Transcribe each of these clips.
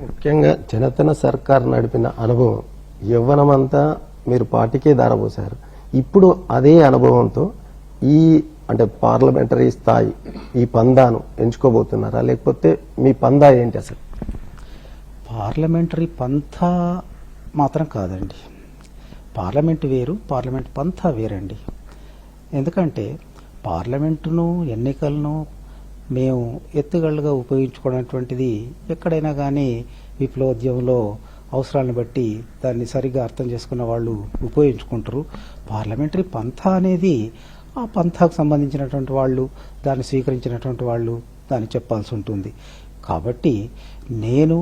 ముఖ్యంగా జనతన సర్కార్ నడిపిన అనుభవం యవ్వనమంతా మీరు పార్టీకే దారబోసారు. ఇప్పుడు అదే అనుభవంతో ఈ అంటే పార్లమెంటరీ స్థాయి ఈ పందాను ఎంచుకోబోతున్నారా, లేకపోతే మీ పందా ఏంటి అసలు? పార్లమెంటరీ పంథా మాత్రం కాదండి. పార్లమెంటు వేరు, పార్లమెంట్ పంథా వేరండి. ఎందుకంటే పార్లమెంటును ఎన్నికలను మేము ఎత్తుగళ్ళుగా ఉపయోగించుకున్నటువంటిది ఎక్కడైనా కానీ విప్లవోద్యమంలో అవసరాలను బట్టి దాన్ని సరిగ్గా అర్థం చేసుకున్న వాళ్ళు ఉపయోగించుకుంటారు. పార్లమెంటరీ పంథా అనేది ఆ పంథాకు సంబంధించినటువంటి వాళ్ళు, దాన్ని స్వీకరించినటువంటి వాళ్ళు దాన్ని చెప్పాల్సి ఉంటుంది. కాబట్టి నేను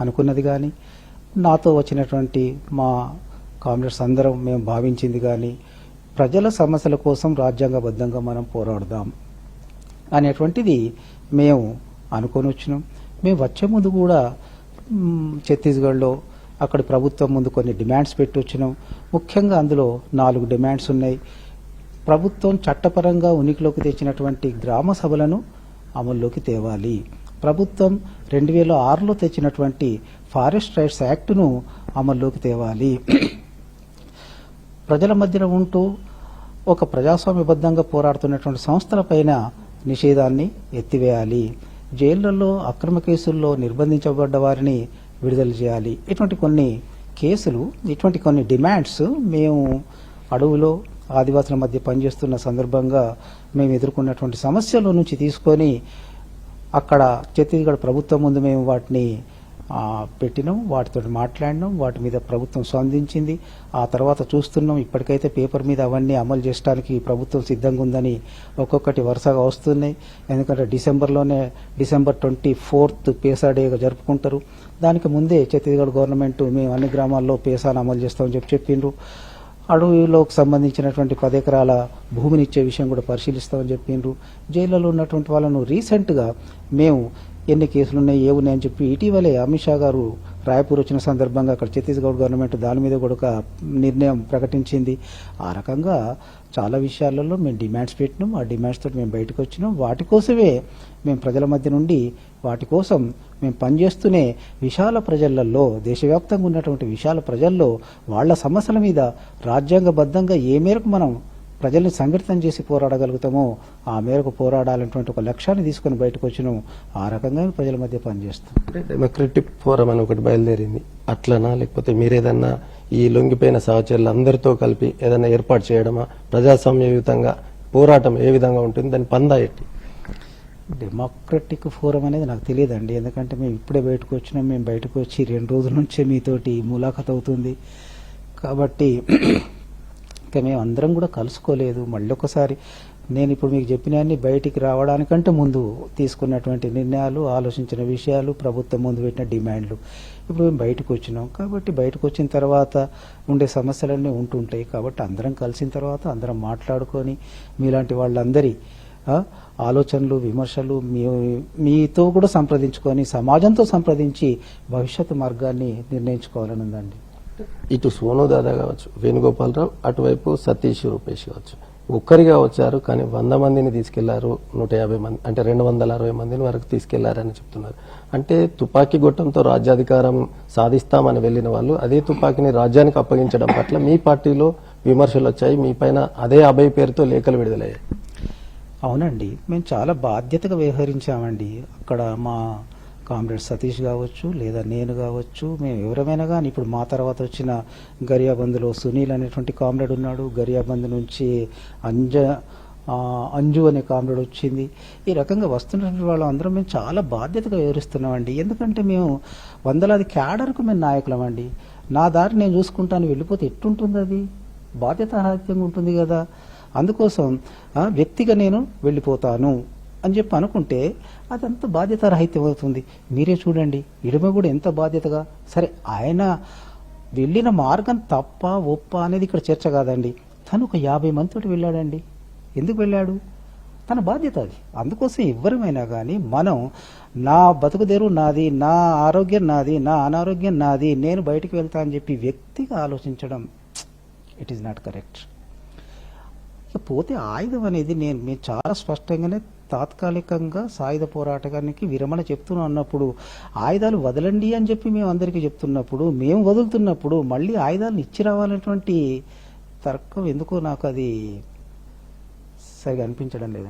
అనుకున్నది కానీ, నాతో వచ్చినటువంటి మా కామ్రేడ్స్ అందరం మేము భావించింది కానీ, ప్రజల సమస్యల కోసం రాజ్యాంగబద్ధంగా మనం పోరాడదాం అనేటువంటిది మేము అనుకొని వచ్చినాం. మేము వచ్చే ముందు కూడా ఛత్తీస్గఢ్లో అక్కడి ప్రభుత్వం ముందు కొన్ని డిమాండ్స్ పెట్టి వచ్చినాం. ముఖ్యంగా అందులో 4 డిమాండ్స్ ఉన్నాయి. ప్రభుత్వం చట్టపరంగా ఉనికిలోకి తెచ్చినటువంటి గ్రామ సభలను అమల్లోకి తేవాలి. ప్రభుత్వం 2006లో తెచ్చినటువంటి ఫారెస్ట్ రైట్స్ యాక్ట్ను అమల్లోకి తేవాలి. ప్రజల మధ్యన ఉంటూ ఒక ప్రజాస్వామ్యబద్ధంగా పోరాడుతున్నటువంటి సంస్థలపైన నిషేధాన్ని ఎత్తివేయాలి. జైళ్లలో అక్రమ కేసుల్లో నిర్బంధించబడ్డ వారిని విడుదల చేయాలి. ఇటువంటి కొన్ని కేసులు, ఇటువంటి కొన్ని డిమాండ్స్ మేము అడవులో ఆదివాసుల మధ్య పనిచేస్తున్న సందర్భంగా మేము ఎదుర్కొన్నటువంటి సమస్యల నుంచి తీసుకొని అక్కడ ఛత్తీస్గఢ్ ప్రభుత్వం ముందు మేము వాటిని పెట్టినాం, వాటితో మాట్లాడినాం. వాటి మీద ప్రభుత్వం స్పందించింది. ఆ తర్వాత చూస్తున్నాం, ఇప్పటికైతే పేపర్ మీద అవన్నీ అమలు చేయడానికి ప్రభుత్వం సిద్ధంగా ఉందని ఒక్కొక్కటి వరుసగా వస్తున్నాయి. ఎందుకంటే డిసెంబర్ 24 పేసా డేగా జరుపుకుంటారు. దానికి ముందే ఛత్తీస్గఢ్ గవర్నమెంట్ మేము అన్ని గ్రామాల్లో పేసాను అమలు చేస్తామని చెప్పిండ్రు. అడవిలోకి సంబంధించినటువంటి 10 ఎకరాల భూమిని ఇచ్చే విషయం కూడా పరిశీలిస్తామని చెప్పిండ్రు. జైళ్లలో ఉన్నటువంటి వాళ్ళను రీసెంట్గా మేము ఎన్ని కేసులు ఉన్నాయి, ఏ ఉన్నాయని చెప్పి ఇటీవలే అమిత్ షా గారు రాయ్పూర్ వచ్చిన సందర్భంగా అక్కడ ఛత్తీస్గఢ్ గవర్నమెంట్ దాని మీద కూడా ఒక నిర్ణయం ప్రకటించింది. ఆ రకంగా చాలా విషయాలలో మేము డిమాండ్స్ పెట్టినాం. ఆ డిమాండ్స్ తోటి మేము బయటకు వచ్చినాం. వాటి కోసమే మేము ప్రజల మధ్య నుండి వాటి కోసం మేము పనిచేస్తూనే విశాల ప్రజలలో, దేశవ్యాప్తంగా ఉన్నటువంటి విశాల ప్రజల్లో వాళ్ళ సమస్యల మీద రాజ్యాంగబద్ధంగా ఏ మేరకు మనం ప్రజల్ని సంఘటితం చేసి పోరాడగలుగుతామో ఆ మేరకు పోరాడాలనేటువంటి ఒక లక్ష్యాన్ని తీసుకుని బయటకు వచ్చినాం. ఆ రకంగా ప్రజల మధ్య పనిచేస్తాం. డెమోక్రటిక్ ఫోరం అని ఒకటి బయలుదేరింది, అట్లనా? లేకపోతే మీరేదన్నా ఈ లొంగిపోయిన సహచరులు అందరితో కలిపి ఏదైనా ఏర్పాటు చేయడమా? ప్రజాస్వామ్యయుతంగా పోరాటం ఏ విధంగా ఉంటుంది, దాని పందా ఏంటి? డెమోక్రటిక్ ఫోరం అనేది నాకు తెలియదండి. ఎందుకంటే మేము ఇప్పుడే బయటకు వచ్చినాం. మేము బయటకు వచ్చి 2 రోజుల నుంచే మీతోటి ములాఖత్ అవుతుంది. కాబట్టి ఇంకా మేము అందరం కూడా కలుసుకోలేదు. మళ్ళీ ఒకసారి నేను ఇప్పుడు మీకు చెప్పినవన్నీ బయటికి రావడానికంటే ముందు తీసుకున్నటువంటి నిర్ణయాలు, ఆలోచించిన విషయాలు, ప్రభుత్వం ముందు పెట్టిన డిమాండ్లు, ఇప్పుడు మేము బయటకు వచ్చినాం. కాబట్టి బయటకు వచ్చిన తర్వాత ఉండే సమస్యలన్నీ ఉంటుంటాయి. కాబట్టి అందరం కలిసిన తర్వాత అందరం మాట్లాడుకొని మీలాంటి వాళ్ళందరి ఆలోచనలు, విమర్శలు మీతో కూడా సంప్రదించుకొని, సమాజంతో సంప్రదించి భవిష్యత్తు మార్గాన్ని నిర్ణయించుకోవాలని ఉందండి. ఇటు సోను దాదా కావచ్చు, వేణుగోపాలరావు, అటువైపు సతీష్ రూపేష్ కావచ్చు, ఒక్కరిగా వచ్చారు కానీ 100 మందిని తీసుకెళ్లారు, 150 మంది అంటే 260 మందిని వరకు తీసుకెళ్లారని చెప్తున్నారు. అంటే తుపాకీ గొట్టంతో రాజ్యాధికారం సాధిస్తామని వెళ్లిన వాళ్ళు అదే తుపాకీని రాజ్యానికి అప్పగించడం పట్ల మీ పార్టీలో విమర్శలు వచ్చాయి. మీ పైన అదే అభయ్ పేరుతో లేఖలు విడుదలయ్యాయి. అవునండి, మేము చాలా బాధ్యతగా వ్యవహరించామండి. అక్కడ మా కామ్రేడ్ సతీష్ కావచ్చు, లేదా నేను కావచ్చు, మేము ఎవరమైనా కానీ ఇప్పుడు మా తర్వాత వచ్చిన గరియాబంద్లో సునీల్ అనేటువంటి కామ్రేడ్ ఉన్నాడు. గరియాబంద్ నుంచి అంజు అనే కామ్రేడ్ వచ్చింది. ఈ రకంగా వస్తున్నటువంటి వాళ్ళందరం మేము చాలా బాధ్యతగా వ్యవహరిస్తున్నామండి. ఎందుకంటే మేము వందలాది క్యాడర్కు మేము నాయకులమండి. నా దారి నేను చూసుకుంటాను వెళ్ళిపోతే ఎట్టుంటుంది? అది బాధ్యతారాహిత్యంగా ఉంటుంది కదా. అందుకోసం వ్యక్తిగా నేను వెళ్ళిపోతాను అని చెప్పి అనుకుంటే అదంతా బాధ్యతారాహిత్యం అవుతుంది. మీరే చూడండి, ఇడమ కూడా ఎంత బాధ్యతగా, సరే ఆయన వెళ్ళిన మార్గం తప్ప ఒప్ప అనేది ఇక్కడ చర్చ కాదండి. తను ఒక 50 మందితో వెళ్ళాడండి. ఎందుకు వెళ్ళాడు? తన బాధ్యత అది. అందుకోసం ఎవరమైనా కానీ మనం నా బతుకుదెరువు నాది, నా ఆరోగ్యం నాది, నా అనారోగ్యం నాది, నేను బయటికి వెళ్తా అని చెప్పి వ్యక్తిగా ఆలోచించడం ఇట్ ఈస్ నాట్ కరెక్ట్. ఇక పోతే ఆయుధం అనేది మేము చాలా స్పష్టంగానే తాత్కాలికంగా సాయుధ పోరాటానికి విరమణ చెప్తున్నాం అన్నప్పుడు ఆయుధాలు వదలండి అని చెప్పి మేము అందరికీ చెప్తున్నప్పుడు, మేము వదులుతున్నప్పుడు మళ్ళీ ఆయుధాలను ఇచ్చి రావాలనేటువంటి తర్కం ఎందుకో నాకు అది సరిగా అనిపించడం లేదు.